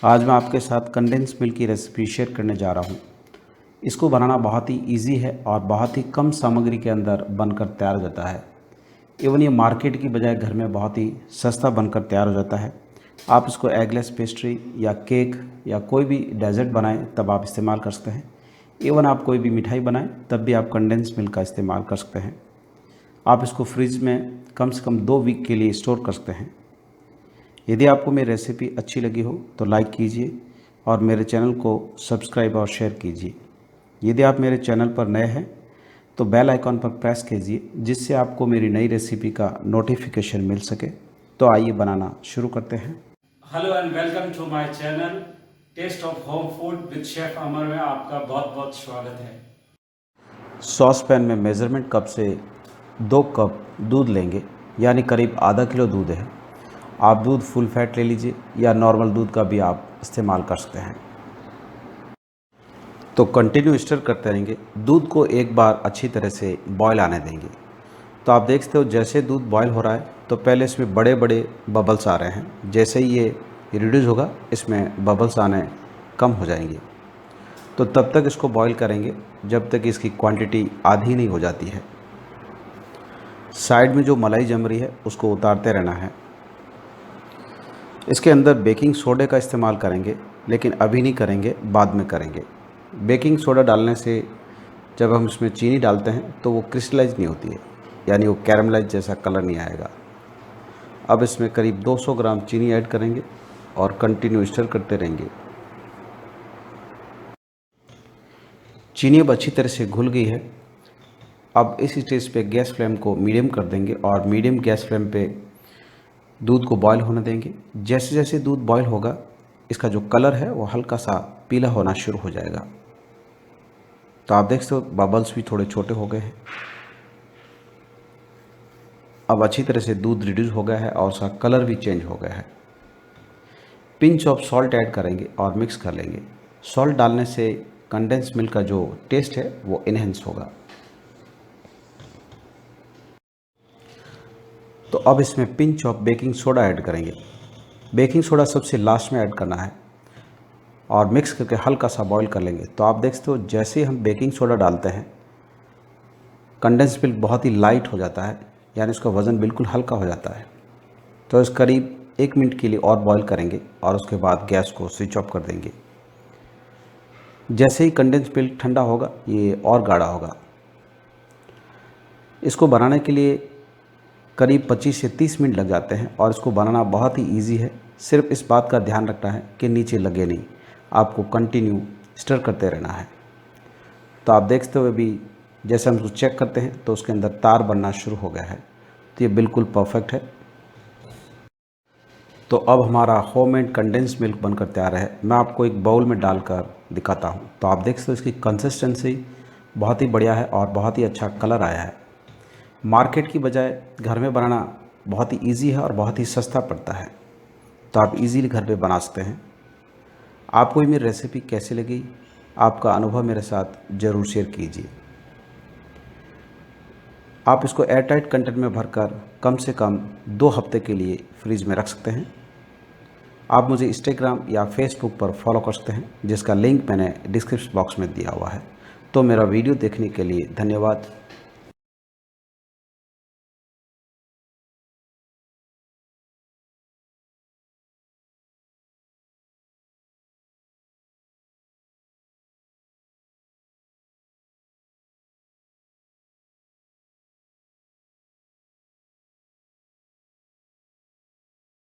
आज मैं आपके साथ कंडेंस मिल्क की रेसिपी शेयर करने जा रहा हूँ। इसको बनाना बहुत ही इजी है और बहुत ही कम सामग्री के अंदर बनकर तैयार हो जाता है। इवन ये मार्केट की बजाय घर में बहुत ही सस्ता बनकर तैयार हो जाता है। आप इसको एगलेस पेस्ट्री या केक या कोई भी डेजर्ट बनाएं तब आप इस्तेमाल कर सकते हैं। इवन आप कोई भी मिठाई बनाएं तब भी आप कंडेंस मिल्क का इस्तेमाल कर सकते हैं। आप इसको फ्रिज में कम से कम 2 वीक के लिए स्टोर कर सकते हैं। यदि आपको मेरी रेसिपी अच्छी लगी हो तो लाइक कीजिए और मेरे चैनल को सब्सक्राइब और शेयर कीजिए। यदि आप मेरे चैनल पर नए हैं तो बेल आइकॉन पर प्रेस कीजिए जिससे आपको मेरी नई रेसिपी का नोटिफिकेशन मिल सके। तो आइए बनाना शुरू करते हैं। Hello and welcome to my channel taste of home food with chef Amar में आपका बहुत बहुत स्वागत है। सॉस पैन में मेज़रमेंट कप से 2 कप दूध लेंगे, यानी करीब आधा किलो दूध है। आप दूध फुल फैट ले लीजिए या नॉर्मल दूध का भी आप इस्तेमाल कर सकते हैं। तो कंटिन्यू स्टर करते रहेंगे। दूध को एक बार अच्छी तरह से बॉयल आने देंगे। तो आप देख सकते हो जैसे दूध बॉयल हो रहा है तो पहले इसमें बड़े बड़े बबल्स आ रहे हैं। जैसे ही ये रिड्यूस होगा इसमें बबल्स आने कम हो जाएंगे। तो तब तक इसको बॉयल करेंगे जब तक इसकी क्वांटिटी आधी नहीं हो जाती है। साइड में जो मलाई जम रही है उसको उतारते रहना है। इसके अंदर बेकिंग सोडे का इस्तेमाल करेंगे, लेकिन अभी नहीं करेंगे, बाद में करेंगे। बेकिंग सोडा डालने से जब हम इसमें चीनी डालते हैं तो वो क्रिस्टलाइज नहीं होती है, यानी वो कैरमलाइज जैसा कलर नहीं आएगा। अब इसमें करीब 200 ग्राम चीनी ऐड करेंगे और कंटिन्यू स्टर करते रहेंगे। चीनी अब अच्छी तरह से घुल गई है। अब इस स्टेज पे गैस फ्लेम को मीडियम कर देंगे और मीडियम गैस फ्लेम पे दूध को बॉयल होने देंगे। जैसे जैसे दूध बॉयल होगा इसका जो कलर है वो हल्का सा पीला होना शुरू हो जाएगा। तो आप देख सकते हो बबल्स भी थोड़े छोटे हो गए हैं। अब अच्छी तरह से दूध रिड्यूस हो गया है और उसका कलर भी चेंज हो गया है। पिंच ऑफ सॉल्ट ऐड करेंगे और मिक्स कर लेंगे। सॉल्ट डालने से कंडेंस मिल्क का जो टेस्ट है वो इनहेंस होगा। तो अब इसमें pinch of baking soda add करेंगे। बेकिंग सोडा सबसे लास्ट में ऐड करना है और मिक्स करके हल्का सा बॉईल कर लेंगे। तो आप देख सकते हो जैसे ही हम बेकिंग सोडा डालते हैं कंडेंस मिल्क बहुत ही लाइट हो जाता है, यानी उसका वज़न बिल्कुल हल्का हो जाता है। तो इस करीब 1 मिनट के लिए और बॉईल करेंगे और उसके बाद गैस को स्विच ऑफ कर देंगे। जैसे ही कंडेंस मिल्क ठंडा होगा ये और गाढ़ा होगा। इसको बनाने के लिए करीब 25 से 30 मिनट लग जाते हैं और इसको बनाना बहुत ही इजी है। सिर्फ इस बात का ध्यान रखना है कि नीचे लगे नहीं, आपको कंटिन्यू स्टर करते रहना है। तो आप देखते हुए भी जैसे हम उसको चेक करते हैं तो उसके अंदर तार बनना शुरू हो गया है। तो ये बिल्कुल परफेक्ट है। तो अब हमारा होममेड कंडेंस मिल्क बनकर तैयार है। मैं आपको एक बाउल में डालकर दिखाता हूँ। तो आप देख सकते हो इसकी कंसिस्टेंसी बहुत ही बढ़िया है और बहुत ही अच्छा कलर आया है। मार्केट की बजाय घर में बनाना बहुत ही इजी है और बहुत ही सस्ता पड़ता है। तो आप इजीली घर पे बना सकते हैं। आपको भी मेरी रेसिपी कैसी लगी, आपका अनुभव मेरे साथ ज़रूर शेयर कीजिए। आप इसको एयरटाइट कंटेनर में भरकर कम से कम 2 हफ्ते के लिए फ्रिज में रख सकते हैं। आप मुझे इंस्टाग्राम या फेसबुक पर फॉलो कर सकते हैं, जिसका लिंक मैंने डिस्क्रिप्शन बॉक्स में दिया हुआ है। तो मेरा वीडियो देखने के लिए धन्यवाद।